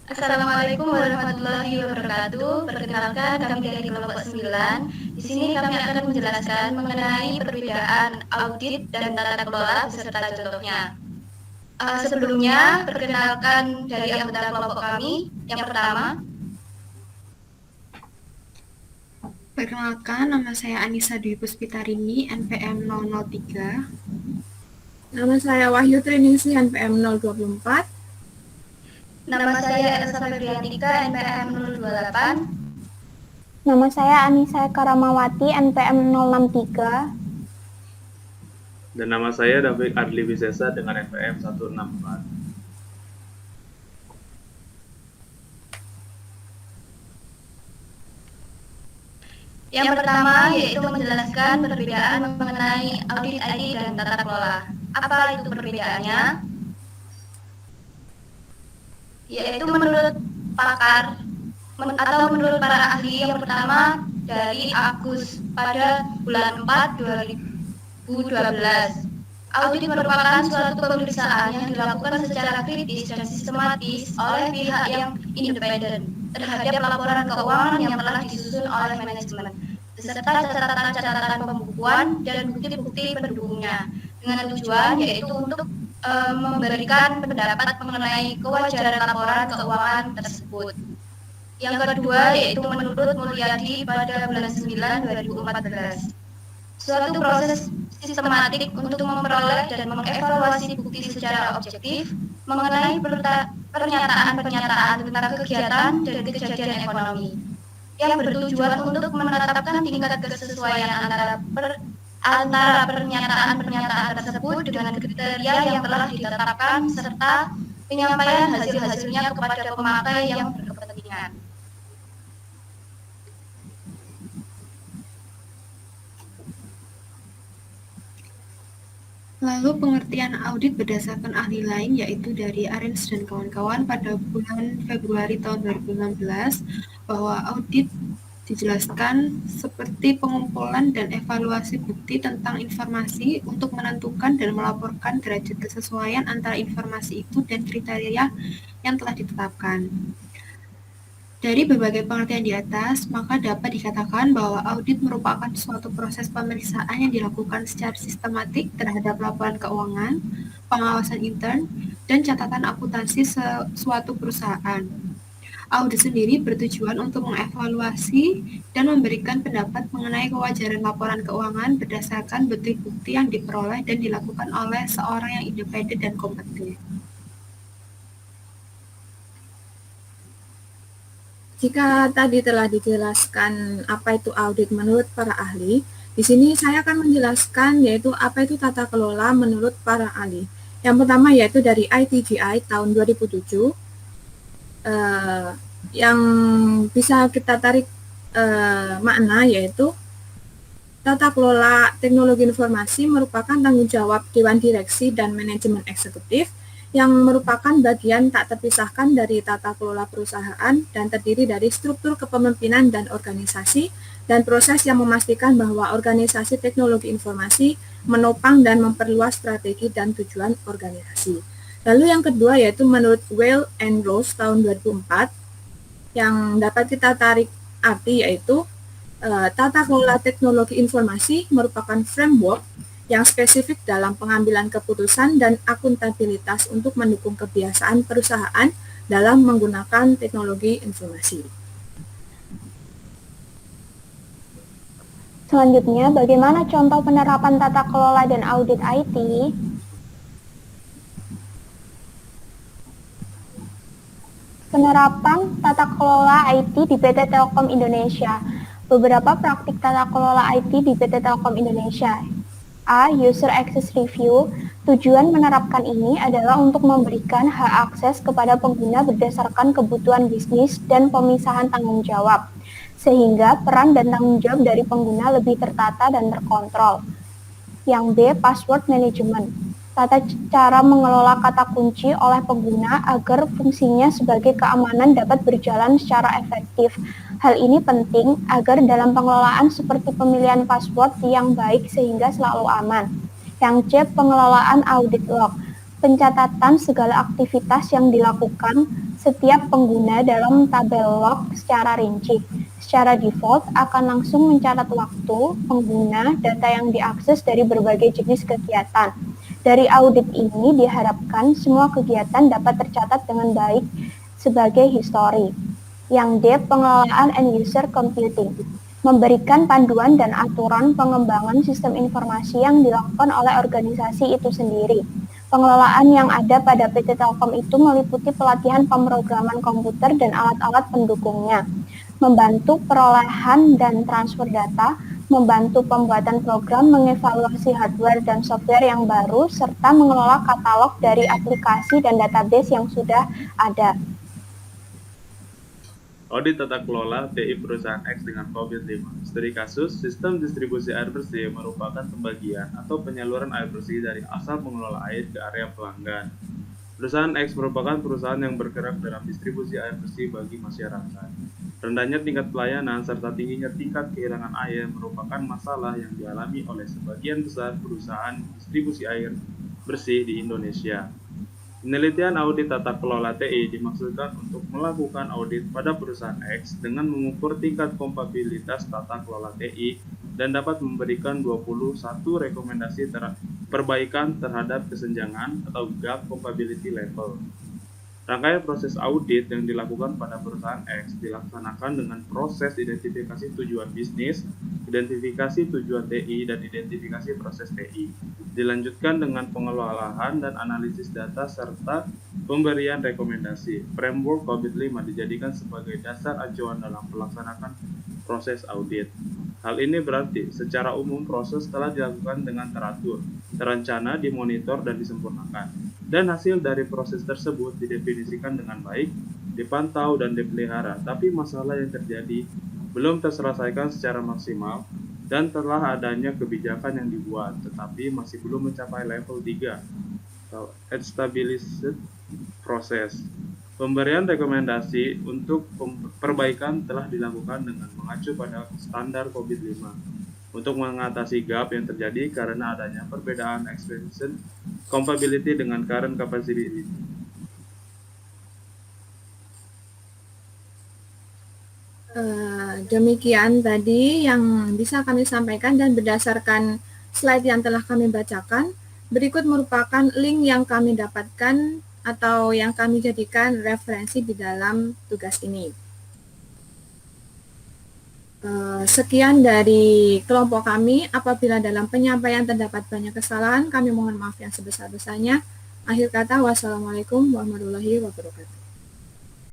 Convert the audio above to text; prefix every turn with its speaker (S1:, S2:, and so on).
S1: Assalamualaikum warahmatullahi wabarakatuh. Perkenalkan, kami dari kelompok 9. Di sini kami akan menjelaskan mengenai perbedaan audit dan tata kelola beserta contohnya. Sebelumnya, perkenalkan dari anggota kelompok kami. Yang pertama,
S2: Perkenalkan, nama saya Anissa Dwi Puspitarini, NPM 003.
S3: Nama saya Wahyu Triningsih, NPM 024.
S1: nama saya Elsa Febriantika, NPM 028.
S4: Nama saya Anissa Karamawati, NPM 063.
S5: Dan nama saya David Adli Wisesa dengan NPM 164.
S1: Yang pertama yaitu menjelaskan perbedaan mengenai audit ID dan tata kelola. Apa itu perbedaannya? Yaitu menurut pakar atau menurut para ahli, yang pertama dari Agus pada bulan 4 2012. Audit merupakan suatu pemeriksaan yang dilakukan secara kritis dan sistematis oleh pihak yang independen terhadap laporan keuangan yang telah disusun oleh manajemen, beserta catatan-catatan pembukuan dan bukti-bukti pendukungnya, dengan tujuan yaitu untuk memberikan pendapat mengenai kewajaran laporan keuangan tersebut. Yang kedua yaitu menurut Mulyadi pada bulan 9 2014. Suatu proses sistematik untuk memperoleh dan mengevaluasi bukti secara objektif mengenai pernyataan-pernyataan tentang kegiatan dan kejadian ekonomi yang bertujuan untuk menetapkan tingkat kesesuaian antara pernyataan-pernyataan tersebut dengan kriteria yang telah ditetapkan serta penyampaian hasil-hasilnya kepada pemakai yang berkepentingan.
S2: Lalu pengertian audit berdasarkan ahli lain yaitu dari Arens dan kawan-kawan pada bulan Februari tahun 2016 bahwa audit dijelaskan seperti pengumpulan dan evaluasi bukti tentang informasi untuk menentukan dan melaporkan derajat kesesuaian antara informasi itu dan kriteria yang telah ditetapkan. Dari berbagai pengertian di atas, maka dapat dikatakan bahwa audit merupakan suatu proses pemeriksaan yang dilakukan secara sistematik terhadap laporan keuangan, pengawasan intern, dan catatan akuntansi suatu perusahaan. Audit sendiri bertujuan untuk mengevaluasi dan memberikan pendapat mengenai kewajaran laporan keuangan berdasarkan bukti-bukti yang diperoleh dan dilakukan oleh seorang yang independen dan kompeten.
S3: Jika tadi telah dijelaskan apa itu audit menurut para ahli, di sini saya akan menjelaskan yaitu apa itu tata kelola menurut para ahli. Yang pertama yaitu dari ITGI tahun 2007, yang bisa kita tarik makna yaitu tata kelola teknologi informasi merupakan tanggung jawab Dewan Direksi dan Manajemen Eksekutif yang merupakan bagian tak terpisahkan dari tata kelola perusahaan dan terdiri dari struktur kepemimpinan dan organisasi dan proses yang memastikan bahwa organisasi teknologi informasi menopang dan memperluas strategi dan tujuan organisasi. Lalu yang kedua yaitu menurut Weil and Rose tahun 2004 yang dapat kita tarik arti yaitu tata kelola teknologi informasi merupakan framework yang spesifik dalam pengambilan keputusan dan akuntabilitas untuk mendukung kebiasaan perusahaan dalam menggunakan teknologi informasi.
S4: Selanjutnya, bagaimana contoh penerapan tata kelola dan audit IT? Penerapan tata kelola IT di PT Telkom Indonesia. Beberapa praktik tata kelola IT di PT Telkom Indonesia. A. User Access Review. Tujuan menerapkan ini adalah untuk memberikan hak akses kepada pengguna berdasarkan kebutuhan bisnis dan pemisahan tanggung jawab, sehingga peran dan tanggung jawab dari pengguna lebih tertata dan terkontrol. Yang B. Password Management. Tata cara mengelola kata kunci oleh pengguna agar fungsinya sebagai keamanan dapat berjalan secara efektif. Hal ini penting agar dalam pengelolaan seperti pemilihan password yang baik sehingga selalu aman. Yang C. Pengelolaan audit log. Pencatatan segala aktivitas yang dilakukan setiap pengguna dalam tabel log secara rinci. Secara default akan langsung mencatat waktu, pengguna, data yang diakses dari berbagai jenis kegiatan. Dari audit ini diharapkan semua kegiatan dapat tercatat dengan baik sebagai histori. Yang D, pengelolaan and user computing. Memberikan panduan dan aturan pengembangan sistem informasi yang dilakukan oleh organisasi itu sendiri. Pengelolaan yang ada pada PT Telkom itu meliputi pelatihan pemrograman komputer dan alat-alat pendukungnya, membantu perolehan dan transfer data, membantu pembuatan program, mengevaluasi hardware dan software yang baru, serta mengelola katalog dari aplikasi dan database yang sudah ada.
S5: Audit tata kelola TI perusahaan X dengan COVID-5. Studi kasus, sistem distribusi air bersih merupakan pembagian atau penyaluran air bersih dari asal pengelola air ke area pelanggan. Perusahaan X merupakan perusahaan yang bergerak dalam distribusi air bersih bagi masyarakat. Rendahnya tingkat pelayanan serta tingginya tingkat kehilangan air merupakan masalah yang dialami oleh sebagian besar perusahaan distribusi air bersih di Indonesia. Penelitian audit tata kelola TI dimaksudkan untuk melakukan audit pada perusahaan X dengan mengukur tingkat kompatibilitas tata kelola TI dan dapat memberikan 21 rekomendasi perbaikan terhadap kesenjangan atau gap compatibility level. Rangkaian proses audit yang dilakukan pada perusahaan X dilaksanakan dengan proses identifikasi tujuan bisnis, identifikasi tujuan TI, dan identifikasi proses TI. Dilanjutkan dengan pengelolaan dan analisis data serta pemberian rekomendasi. Framework COVID-5 dijadikan sebagai dasar acuan dalam pelaksanaan proses audit. Hal ini berarti secara umum proses telah dilakukan dengan teratur, terencana, dimonitor, dan disempurnakan. Dan hasil dari proses tersebut didefinisikan dengan baik, dipantau, dan dipelihara. Tapi masalah yang terjadi belum terselesaikan secara maksimal dan telah adanya kebijakan yang dibuat, tetapi masih belum mencapai level 3, atau established process. Pemberian rekomendasi untuk perbaikan telah dilakukan dengan mengacu pada standar COVID-5 untuk mengatasi gap yang terjadi karena adanya perbedaan expansion compatibility dengan current capacity.
S3: Demikian tadi yang bisa kami sampaikan dan berdasarkan slide yang telah kami bacakan, berikut merupakan link yang kami dapatkan atau yang kami jadikan referensi di dalam tugas ini. Sekian dari kelompok kami. Apabila dalam penyampaian terdapat banyak kesalahan, kami mohon maaf yang sebesar-besarnya. Akhir kata, wassalamualaikum warahmatullahi wabarakatuh.